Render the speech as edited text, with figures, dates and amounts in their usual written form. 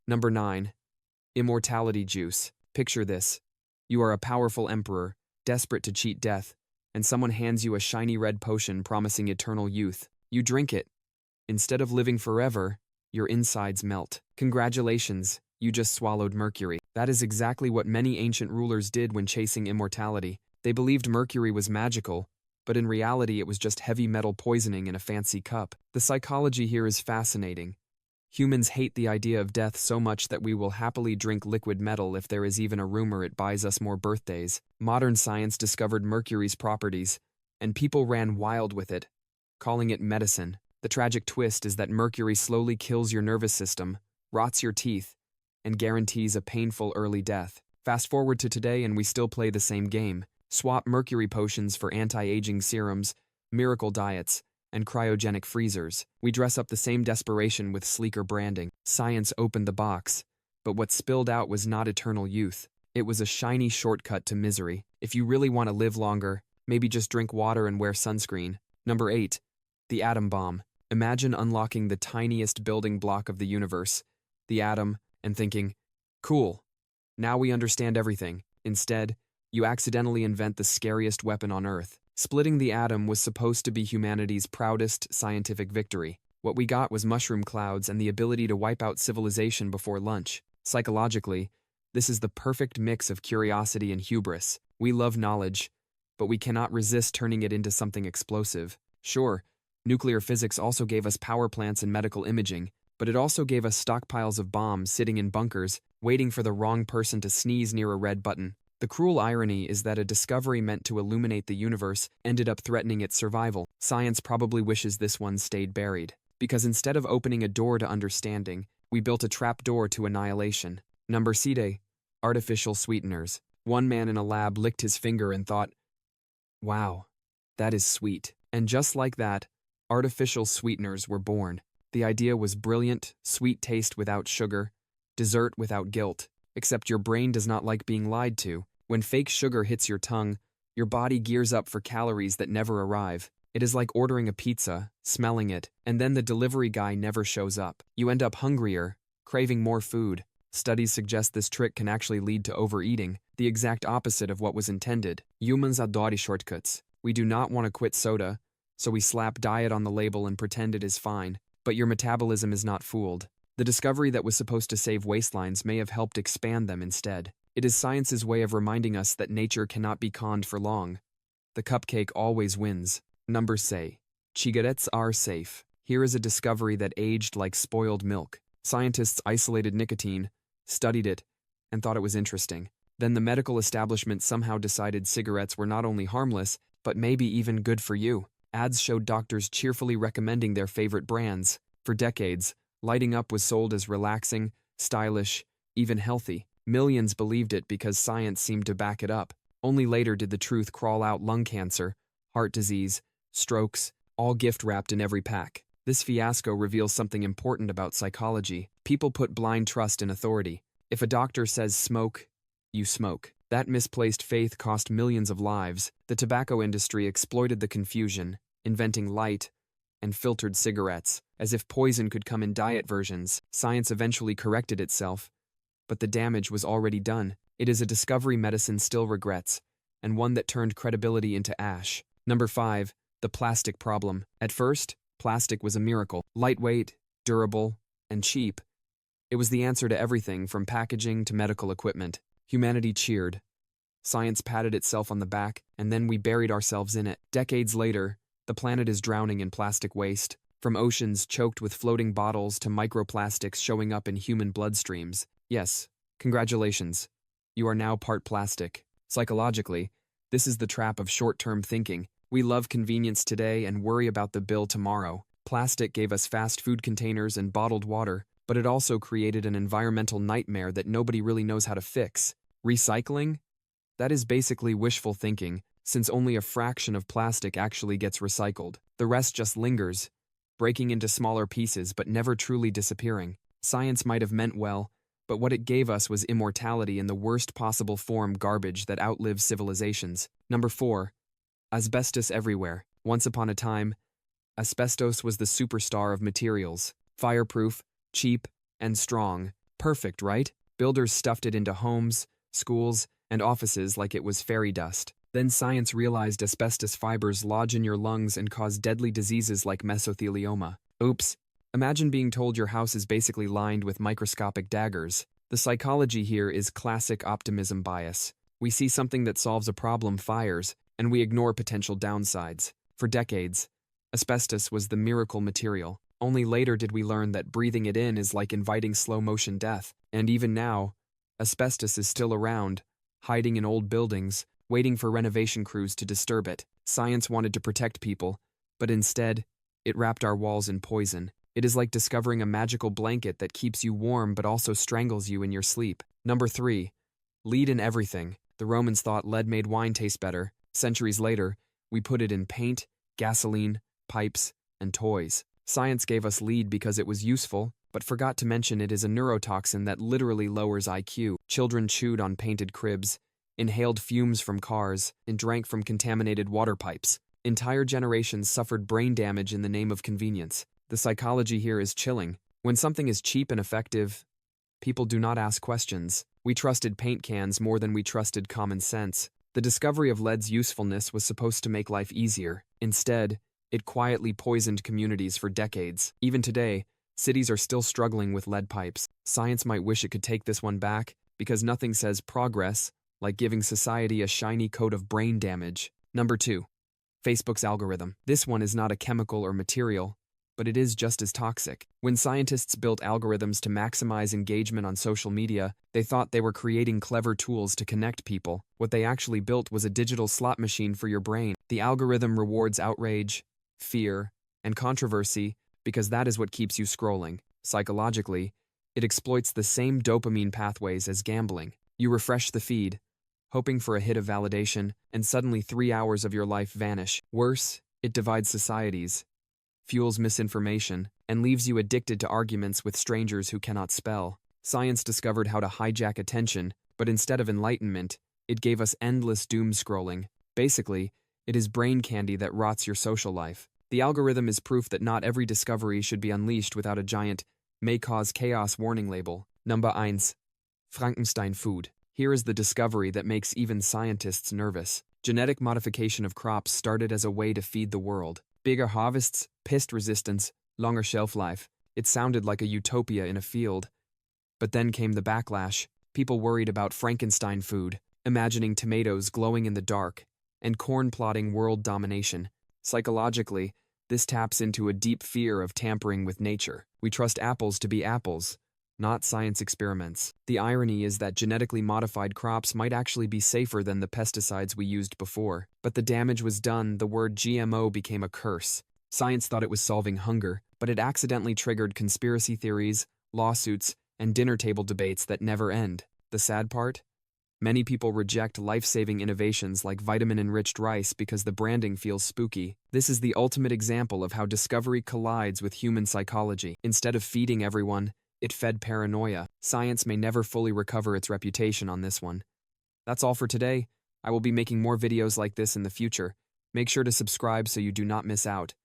Number 9. Immortality Juice. Picture this. You are a powerful emperor, desperate to cheat death, and someone hands you a shiny red potion promising eternal youth. You drink it. Instead of living forever, your insides melt. Congratulations, you just swallowed mercury. That is exactly what many ancient rulers did when chasing immortality. They believed mercury was magical, but in reality it was just heavy metal poisoning in a fancy cup. The psychology here is fascinating. Humans hate the idea of death so much that we will happily drink liquid metal if there is even a rumor it buys us more birthdays. Modern science discovered mercury's properties, and people ran wild with it, calling it medicine. The tragic twist is that mercury slowly kills your nervous system, rots your teeth, and guarantees a painful early death. Fast forward to today and we still play the same game. Swap mercury potions for anti-aging serums, miracle diets, and cryogenic freezers. We dress up the same desperation with sleeker branding. Science opened the box, but what spilled out was not eternal youth. It was a shiny shortcut to misery. If you really want to live longer, maybe just drink water and wear sunscreen. Number 8. The atom bomb. Imagine unlocking the tiniest building block of the universe, the atom, and thinking, cool, now we understand everything. Instead, you accidentally invent the scariest weapon on Earth. Splitting the atom was supposed to be humanity's proudest scientific victory. What we got was mushroom clouds and the ability to wipe out civilization before lunch. Psychologically, this is the perfect mix of curiosity and hubris. We love knowledge, but we cannot resist turning it into something explosive. Sure, nuclear physics also gave us power plants and medical imaging, but it also gave us stockpiles of bombs sitting in bunkers, waiting for the wrong person to sneeze near a red button. The cruel irony is that a discovery meant to illuminate the universe ended up threatening its survival. Science probably wishes this one stayed buried, because instead of opening a door to understanding, we built a trap door to annihilation. Number 7. Artificial sweeteners. One man in a lab licked his finger and thought, wow, that is sweet. And just like that, artificial sweeteners were born. The idea was brilliant: sweet taste without sugar, dessert without guilt. Except your brain does not like being lied to. When fake sugar hits your tongue, your body gears up for calories that never arrive. It is like ordering a pizza, smelling it, and then the delivery guy never shows up. You end up hungrier, craving more food. Studies suggest this trick can actually lead to overeating, the exact opposite of what was intended. Humans adore shortcuts. We do not want to quit soda, so we slap diet on the label and pretend it is fine. But your metabolism is not fooled. The discovery that was supposed to save waistlines may have helped expand them instead. It is science's way of reminding us that nature cannot be conned for long. The cupcake always wins. Number 6. Cigarettes are safe. Here is a discovery that aged like spoiled milk. Scientists isolated nicotine, studied it, and thought it was interesting. Then the medical establishment somehow decided cigarettes were not only harmless, but maybe even good for you. Ads showed doctors cheerfully recommending their favorite brands. For decades, lighting up was sold as relaxing, stylish, even healthy. Millions believed it because science seemed to back it up. Only later did the truth crawl out: lung cancer, heart disease, strokes, all gift-wrapped in every pack. This fiasco reveals something important about psychology. People put blind trust in authority. If a doctor says smoke, you smoke. That misplaced faith cost millions of lives. The tobacco industry exploited the confusion, inventing light and filtered cigarettes, as if poison could come in diet versions. Science eventually corrected itself, but the damage was already done. It is a discovery medicine still regrets, and one that turned credibility into ash. Number 5. The plastic problem. At first, plastic was a miracle. Lightweight, durable, and cheap. It was the answer to everything from packaging to medical equipment. Humanity cheered. Science patted itself on the back, and then we buried ourselves in it. Decades later, the planet is drowning in plastic waste, from oceans choked with floating bottles to microplastics showing up in human bloodstreams. Yes, congratulations. You are now part plastic. Psychologically, this is the trap of short-term thinking. We love convenience today and worry about the bill tomorrow. Plastic gave us fast food containers and bottled water, but it also created an environmental nightmare that nobody really knows how to fix. Recycling? That is basically wishful thinking, since only a fraction of plastic actually gets recycled. The rest just lingers, breaking into smaller pieces but never truly disappearing. Science might have meant well, but what it gave us was immortality in the worst possible form: garbage that outlives civilizations. Number 4. Asbestos Everywhere. Once upon a time, asbestos was the superstar of materials. Fireproof, cheap, and strong, Perfect, right? Builders stuffed it into homes, schools, and offices like it was fairy dust. Then science realized asbestos fibers lodge in your lungs and cause deadly diseases like mesothelioma. Oops. Imagine being told your house is basically lined with microscopic daggers. The psychology here is classic optimism bias. We see something that solves a problem fires, and we ignore potential downsides. For decades, asbestos was the miracle material. Only later did we learn that breathing it in is like inviting slow-motion death. And even now, asbestos is still around, hiding in old buildings, waiting for renovation crews to disturb it. Science wanted to protect people, but instead, it wrapped our walls in poison. It is like discovering a magical blanket that keeps you warm but also strangles you in your sleep. Number 3. Lead in everything. The Romans thought lead made wine taste better. Centuries later, we put it in paint, gasoline, pipes, and toys. Science gave us lead because it was useful, but forgot to mention it is a neurotoxin that literally lowers IQ. Children chewed on painted cribs, inhaled fumes from cars, and drank from contaminated water pipes. Entire generations suffered brain damage in the name of convenience. The psychology here is chilling. When something is cheap and effective, people do not ask questions. We trusted paint cans more than we trusted common sense. The discovery of lead's usefulness was supposed to make life easier. Instead, it quietly poisoned communities for decades. Even today, cities are still struggling with lead pipes. Science might wish it could take this one back, because nothing says progress like giving society a shiny coat of brain damage. Number 2. Facebook's algorithm. This one is not a chemical or material, but it is just as toxic. When scientists built algorithms to maximize engagement on social media, they thought they were creating clever tools to connect people. What they actually built was a digital slot machine for your brain. The algorithm rewards outrage, fear, and controversy because that is what keeps you scrolling. Psychologically, it exploits the same dopamine pathways as gambling. You refresh the feed, hoping for a hit of validation, and suddenly 3 hours of your life vanish. Worse, it divides societies, fuels misinformation, and leaves you addicted to arguments with strangers who cannot spell. Science discovered how to hijack attention, but instead of enlightenment, it gave us endless doom scrolling. Basically, it is brain candy that rots your social life. The algorithm is proof that not every discovery should be unleashed without a giant, may cause chaos warning label. Number 1. Frankenstein Food. Here is the discovery that makes even scientists nervous. Genetic modification of crops started as a way to feed the world. Bigger harvests, pest resistance, longer shelf life. It sounded like a utopia in a field. But then came the backlash. People worried about Frankenstein food, imagining tomatoes glowing in the dark, and corn plotting world domination. Psychologically, this taps into a deep fear of tampering with nature. We trust apples to be apples, not science experiments. The irony is that genetically modified crops might actually be safer than the pesticides we used before. But the damage was done. The word GMO became a curse. Science thought it was solving hunger, but it accidentally triggered conspiracy theories, lawsuits, and dinner table debates that never end. The sad part? Many people reject life-saving innovations like vitamin-enriched rice because the branding feels spooky. This is the ultimate example of how discovery collides with human psychology. Instead of feeding everyone, it fed paranoia. Science may never fully recover its reputation on this one. That's all for today. I will be making more videos like this in the future. Make sure to subscribe so you do not miss out.